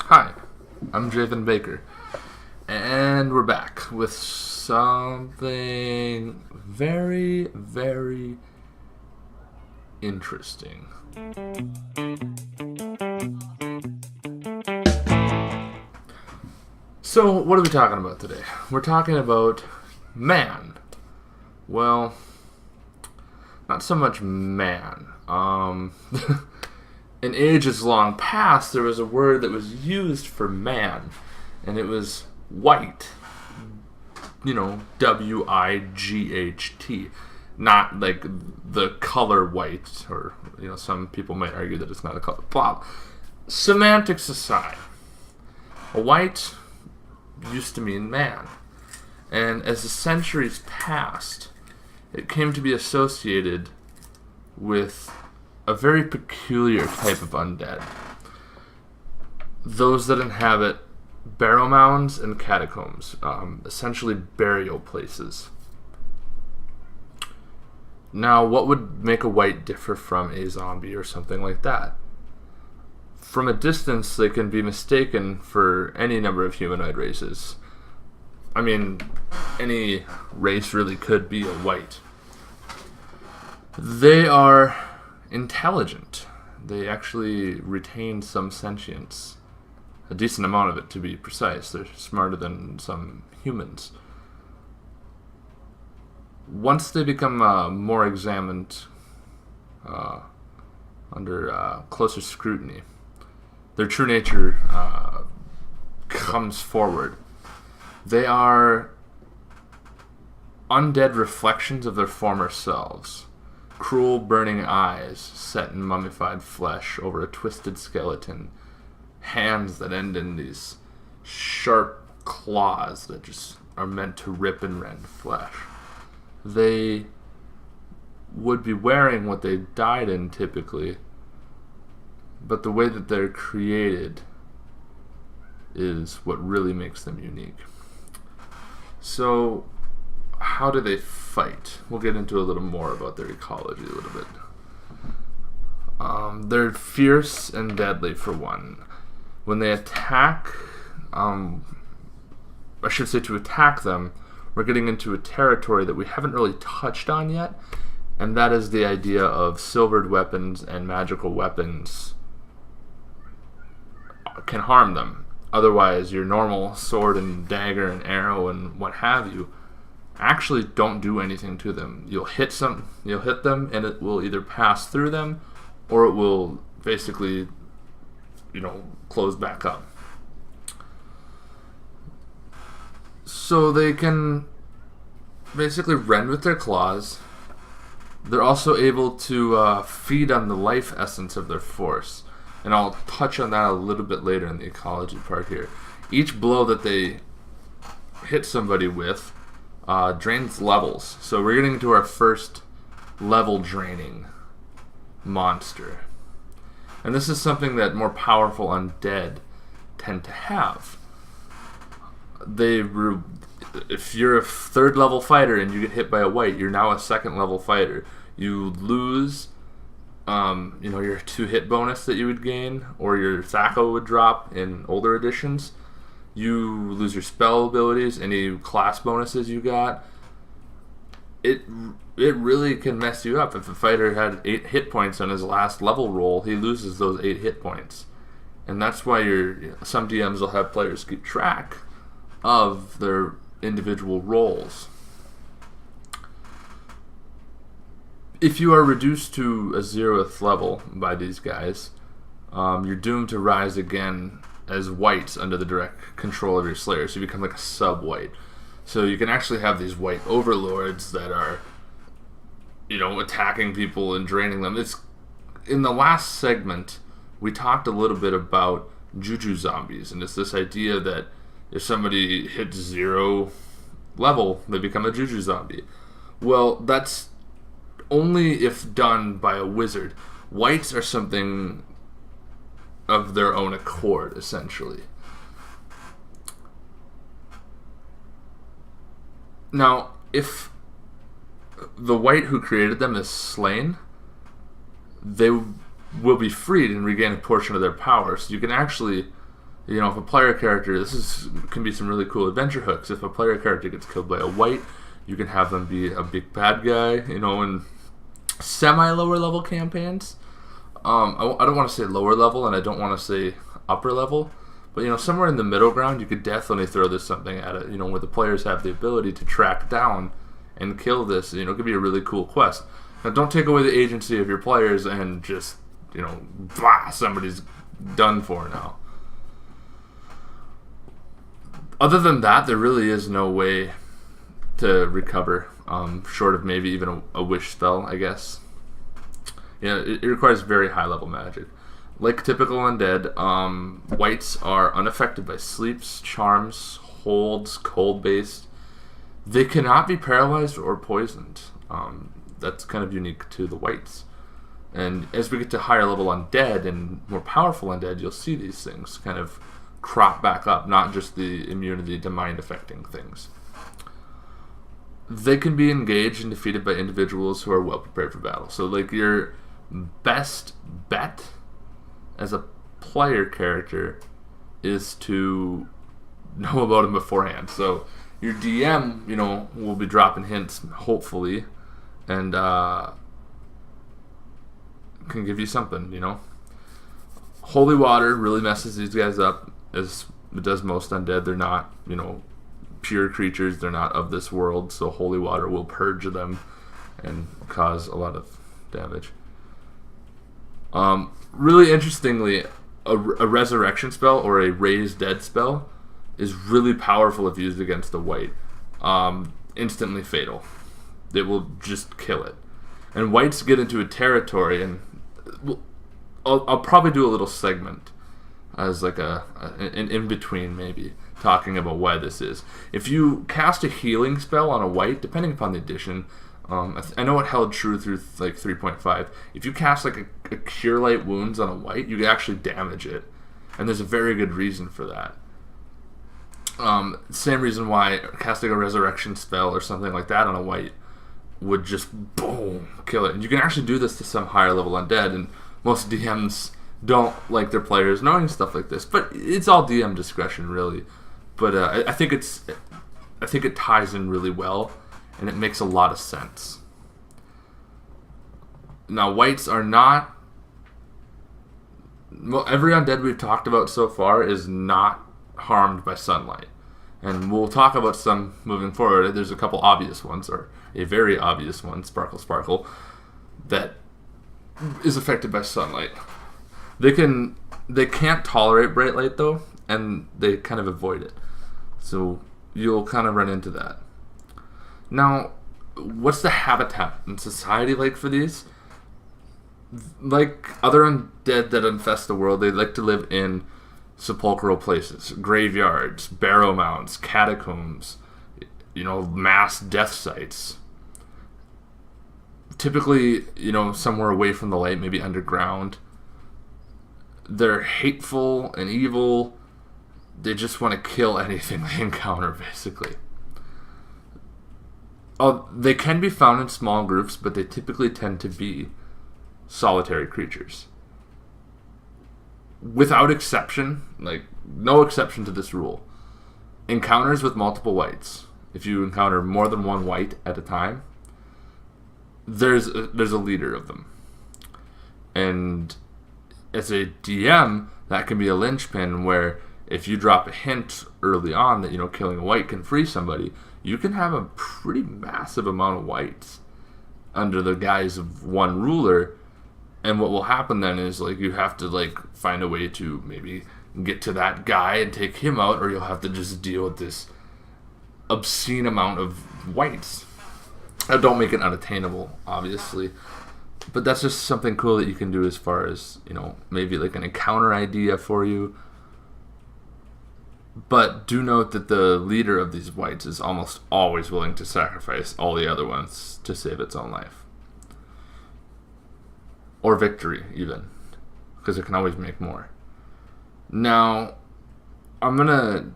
Hi, I'm Javen Baker, and we're back with something very, very interesting. So, what are we talking about today? We're talking about man. Well, not so much man. In ages long past, there was a word that was used for man, and it was wight. W-I-G-H-T. Not like the color white, or, some people might argue that it's not a color. Blah. Semantics aside, a wight used to mean man. And as the centuries passed, it came to be associated with a very peculiar type of undead. Those that inhabit burial mounds and catacombs, essentially burial places. Now, what would make a wight differ from a zombie or something like that? From a distance, they can be mistaken for any number of humanoid races. I mean, any race really could be a wight. They are intelligent. They actually retain some sentience. A decent amount of it, to be precise. They're smarter than some humans. Once they become more examined under closer scrutiny, their true nature comes forward. They are undead reflections of their former selves. Cruel, burning eyes set in mummified flesh over a twisted skeleton. Hands that end in these sharp claws that just are meant to rip and rend flesh. They would be wearing what they died in typically, but the way that they're created is what really makes them unique. So, how do they fight? We'll get into a little more about their ecology a little bit. They're fierce and deadly, for one. When they attack, to attack them, we're getting into a territory that we haven't really touched on yet, and that is the idea of silvered weapons and magical weapons can harm them. Otherwise, your normal sword and dagger and arrow and what have you actually don't do anything to them. You'll hit them, and it will either pass through them, or it will basically, close back up. So they can basically rend with their claws. They're also able to feed on the life essence of their force. And I'll touch on that a little bit later in the ecology part here. Each blow that they hit somebody with drains levels. So we're getting into our first level draining monster. And this is something that more powerful undead tend to have. If you're a third level fighter and you get hit by a wight, you're now a second level fighter. You lose your 2 hit bonus that you would gain, or your Thaco would drop in older editions. You lose your spell abilities, any class bonuses you got. It really can mess you up. If a fighter had 8 hit points on his last level roll, he loses those 8 hit points. And that's why some DMs will have players keep track of their individual rolls. If you are reduced to a 0th level by these guys, you're doomed to rise again as wights under the direct control of your slayer. So you become like a sub-wight. So you can actually have these wight overlords that are, attacking people and draining them. In the last segment, we talked a little bit about juju zombies, and it's this idea that if somebody hits 0 level, they become a juju zombie. Well, that's only if done by a wizard. Wights are something of their own accord, essentially. Now, if the wight who created them is slain, they will be freed and regain a portion of their power. So you can actually You know, if a player character, can be some really cool adventure hooks. If a player character gets killed by a wight, you can have them be a big bad guy. You know, in semi-lower level campaigns. I don't want to say lower level, and I don't want to say upper level, but you know, somewhere in the middle ground, you could definitely throw this something at it. You know, where the players have the ability to track down and kill this. You know, it could be a really cool quest. Now, don't take away the agency of your players and just, you know, blah, somebody's done for now. Other than that, there really is no way to recover, short of maybe even a wish spell, I guess. Yeah, it requires very high level magic. Like typical undead, wights are unaffected by sleeps, charms, holds, cold based. They cannot be paralyzed or poisoned. That's kind of unique to the wights. And as we get to higher level undead and more powerful undead, you'll see these things kind of crop back up, not just the immunity to mind affecting things. They can be engaged and defeated by individuals who are well prepared for battle. So like your best bet as a player character is to know about them beforehand. So your DM, you know, will be dropping hints, hopefully, and can give you something, you know. Holy water really messes these guys up, as it does most undead. They're not, you know, pure creatures. They're not of this world, so holy water will purge them and cause a lot of damage. Really interestingly, a resurrection spell or a raise dead spell is really powerful if used against a wight. Instantly fatal. It will just kill it. And wights get into a territory, and I'll probably do a little segment as like an in-between maybe, talking about why this is. If you cast a healing spell on a wight, depending upon the edition, I know it held true through like 3.5. If you cast like a Cure Light Wounds on a wight, you can actually damage it. And there's a very good reason for that. Same reason why casting a resurrection spell or something like that on a wight would just boom kill it. And you can actually do this to some higher level undead, and most DMs don't like their players knowing stuff like this, but it's all DM discretion really. But I think it ties in really well, and it makes a lot of sense. Now, wights are not, well, every undead we've talked about so far is not harmed by sunlight. And we'll talk about some moving forward. There's a couple obvious ones, or a very obvious one, Sparkle Sparkle, that is affected by sunlight. They can't tolerate bright light though, and they kind of avoid it. So you'll kind of run into that. Now, what's the habitat and society like for these? Like other undead that infest the world, they like to live in sepulchral places, graveyards, barrow mounds, catacombs, you know, mass death sites. Typically, you know, somewhere away from the light, maybe underground. They're hateful and evil. They just want to kill anything they encounter, basically. They can be found in small groups, but they typically tend to be solitary creatures. Without exception, like no exception to this rule, encounters with multiple wights. If you encounter more than one wight at a time, there's a leader of them. And as a DM, that can be a linchpin where if you drop a hint early on that, you know, killing a wight can free somebody, you can have a pretty massive amount of wights under the guise of one ruler. And what will happen then is, like, you have to, like, find a way to maybe get to that guy and take him out, or you'll have to just deal with this obscene amount of wights. Don't make it unattainable, obviously. But that's just something cool that you can do as far as, you know, maybe like an encounter idea for you. But do note that the leader of these wights is almost always willing to sacrifice all the other ones to save its own life. Or victory, even. Because it can always make more. Now, I'm going to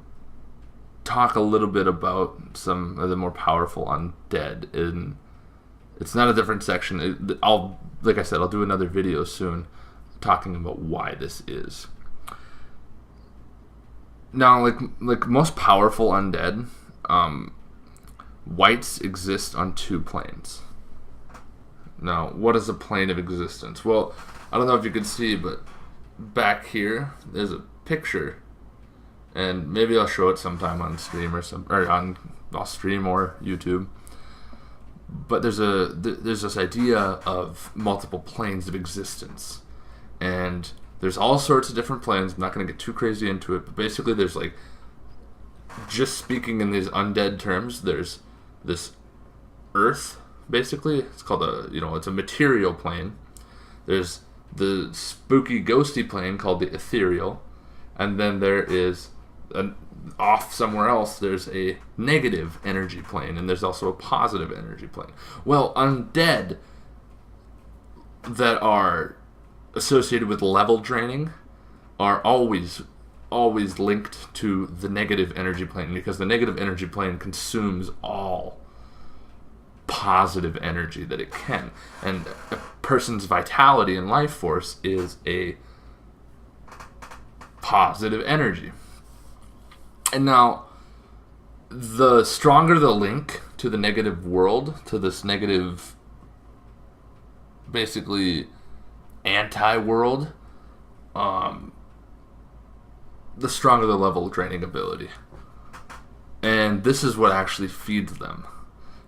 talk a little bit about some of the more powerful undead. And it's not a different section. Like I said, I'll do another video soon talking about why this is. Now, like most powerful undead, wights exist on 2 planes. Now, what is a plane of existence? Well, I don't know if you can see, but back here there's a picture, and maybe I'll show it sometime on stream I'll stream or YouTube. But there's this idea of multiple planes of existence, and there's all sorts of different planes. I'm not going to get too crazy into it, but basically there's like, just speaking in these undead terms, there's this Earth. Basically, it's called it's a material plane. There's the spooky, ghosty plane called the ethereal, and then there is off somewhere else. There's a negative energy plane, and there's also a positive energy plane. Well, undead that are associated with level draining are always linked to the negative energy plane, because the negative energy plane consumes all positive energy that it can, and a person's vitality and life force is a positive energy. And now, the stronger the link to the negative world, to this negative, basically anti-world, the stronger the level draining ability. And this is what actually feeds them.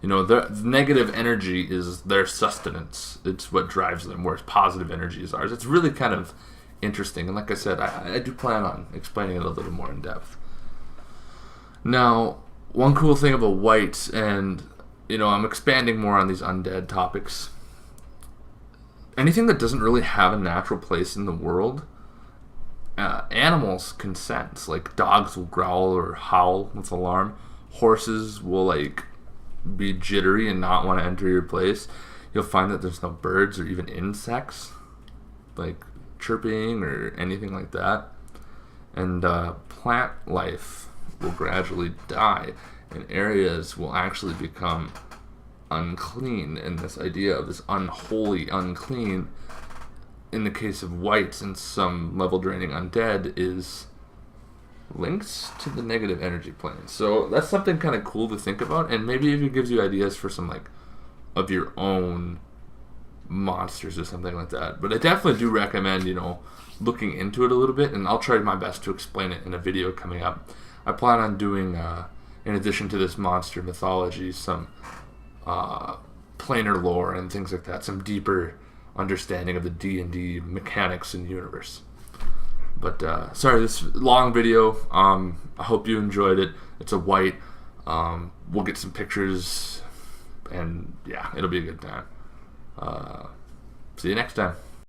The negative energy is their sustenance. It's what drives them, whereas positive energy is ours. It's really kind of interesting. And like I said, I do plan on explaining it a little more in depth. Now, one cool thing about wights, and, I'm expanding more on these undead topics. Anything that doesn't really have a natural place in the world, animals can sense. Like, dogs will growl or howl with alarm. Horses will, be jittery and not want to enter your place. You'll find that there's no birds or even insects chirping or anything like that. And plant life will gradually die, and areas will actually become unclean. And this idea of this unholy, unclean, in the case of wights and some level draining undead, is links to the negative energy plane. So that's something kind of cool to think about, and maybe even gives you ideas for some of your own monsters or something like that. But I definitely do recommend looking into it a little bit, and I'll try my best to explain it in a video coming up. I plan on doing in addition to this monster mythology, some planar lore and things like that, some deeper understanding of the D&D mechanics and universe. But sorry, this long video. I hope you enjoyed it. It's a wight. We'll get some pictures, and yeah, it'll be a good time. See you next time.